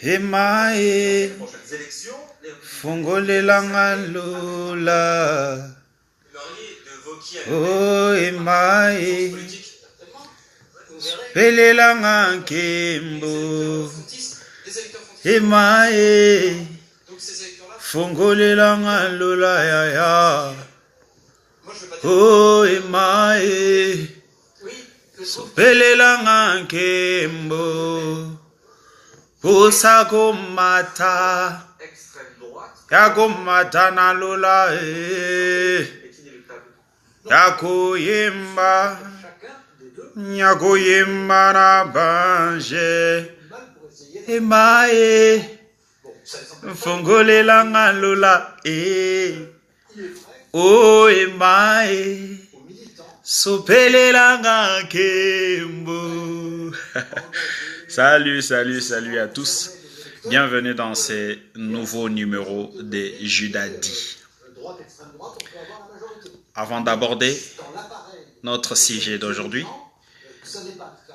Emae, fongolela lula. Oh emae, pelela nkembo. Emae, fongolela lula ya ya. Oh emae, pelela nkembo. Kusako mata, yako mata na lula yako yemba na banje, emae, fongolela lula oh emae, sopelela kembo. Salut, salut, salut à tous. Bienvenue dans ce nouveau numéro de Judas dit. Avant d'aborder notre sujet d'aujourd'hui,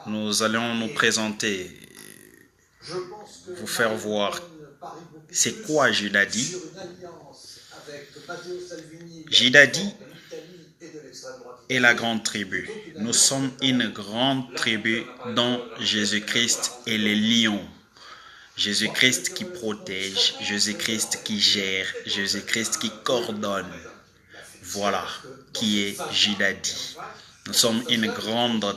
nous allons nous présenter, vous faire voir c'est quoi Judas dit. Judas dit est la grande tribu. Nous sommes une grande tribu dont Jésus-Christ est le lion. Jésus-Christ qui protège, Jésus-Christ qui gère, Jésus-Christ qui coordonne. Voilà qui est Judas dit. Nous sommes une grande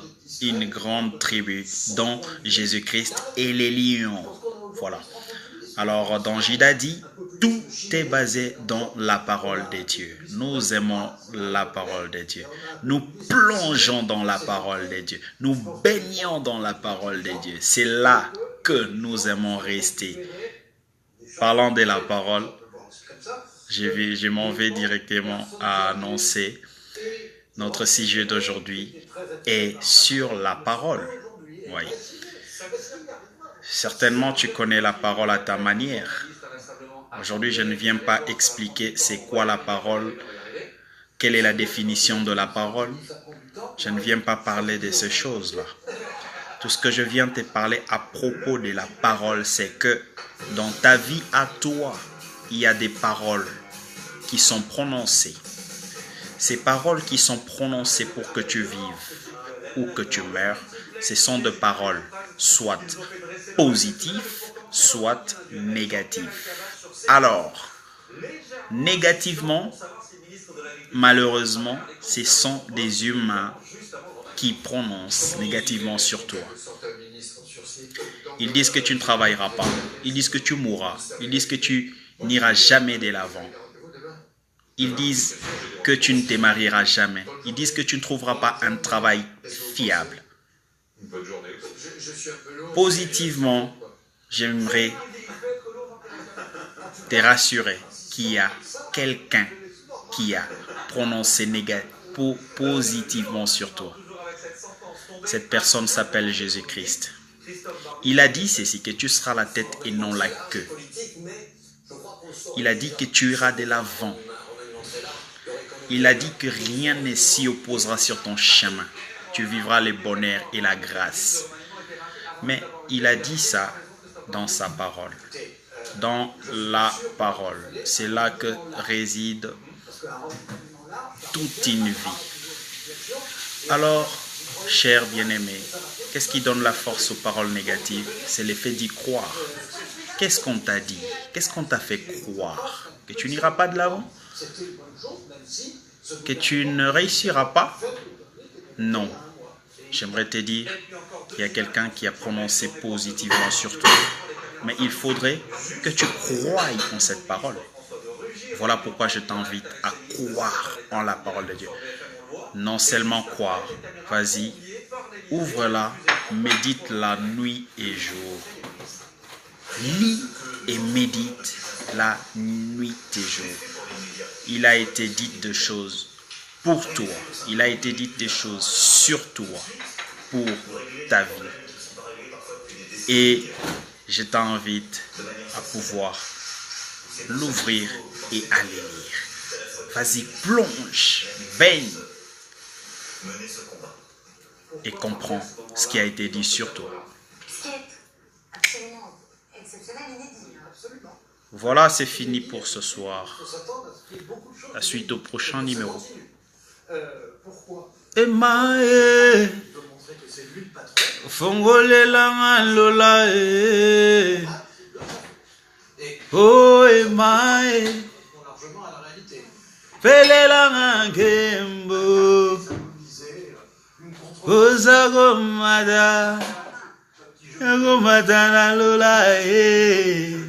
tribu dont Jésus-Christ est le lion. Voilà. Alors dans Judas dit, tout est basé dans la parole de Dieu. Nous aimons la parole de Dieu. Nous plongeons dans la parole de Dieu. Nous baignons dans la parole de Dieu. C'est là que nous aimons rester. Parlant de la parole, je m'en vais directement à annoncer notre sujet d'aujourd'hui est sur la parole. Oui. Certainement, tu connais la parole à ta manière. Aujourd'hui, je ne viens pas expliquer c'est quoi la parole, quelle est la définition de la parole. Je ne viens pas parler de ces choses-là. Tout ce que je viens te parler à propos de la parole, c'est que dans ta vie à toi, il y a des paroles qui sont prononcées. Ces paroles qui sont prononcées pour que tu vives ou que tu meurs, ce sont des paroles soit positives, soit négatives. Alors, négativement, malheureusement, ce sont des humains qui prononcent négativement sur toi. Ils disent que tu ne travailleras pas. Ils disent que tu mourras. Ils disent que tu n'iras jamais de l'avant. Ils disent que tu ne te marieras jamais. Ils disent que tu ne trouveras pas un travail fiable. Positivement, j'aimerais te rassurer qu'il y a quelqu'un qui a prononcé positivement sur toi. Cette personne s'appelle Jésus-Christ. Il a dit ceci, que tu seras la tête et non la queue. Il a dit que tu iras de l'avant. Il a dit que rien ne s'y opposera sur ton chemin. Tu vivras le bonheur et la grâce. Mais il a dit ça dans sa parole. Dans la parole. C'est là que réside toute une vie. Alors, chers bien-aimés, qu'est-ce qui donne la force aux paroles négatives? C'est le fait d'y croire. Qu'est-ce qu'on t'a dit? Qu'est-ce qu'on t'a fait croire? Que tu n'iras pas de l'avant? Que tu ne réussiras pas? Non. J'aimerais te dire qu'il y a quelqu'un qui a prononcé positivement sur toi. Mais il faudrait que tu croies en cette parole. Voilà pourquoi je t'invite à croire en la parole de Dieu. Non seulement croire, vas-y, ouvre-la, médite-la nuit et jour. Lis et médite la nuit et jour. Il a été dit des choses pour toi. Il a été dit des choses sur toi, pour ta vie. Et je t'invite à pouvoir l'ouvrir et aller lire. Vas-y, plonge, baigne et comprends ce qui a été dit sur toi. Voilà, c'est fini pour ce soir. La suite au prochain numéro. Emae, fongolela lola e. Oh emae, pelela ngembo. Ozagomada, agomada na lola e.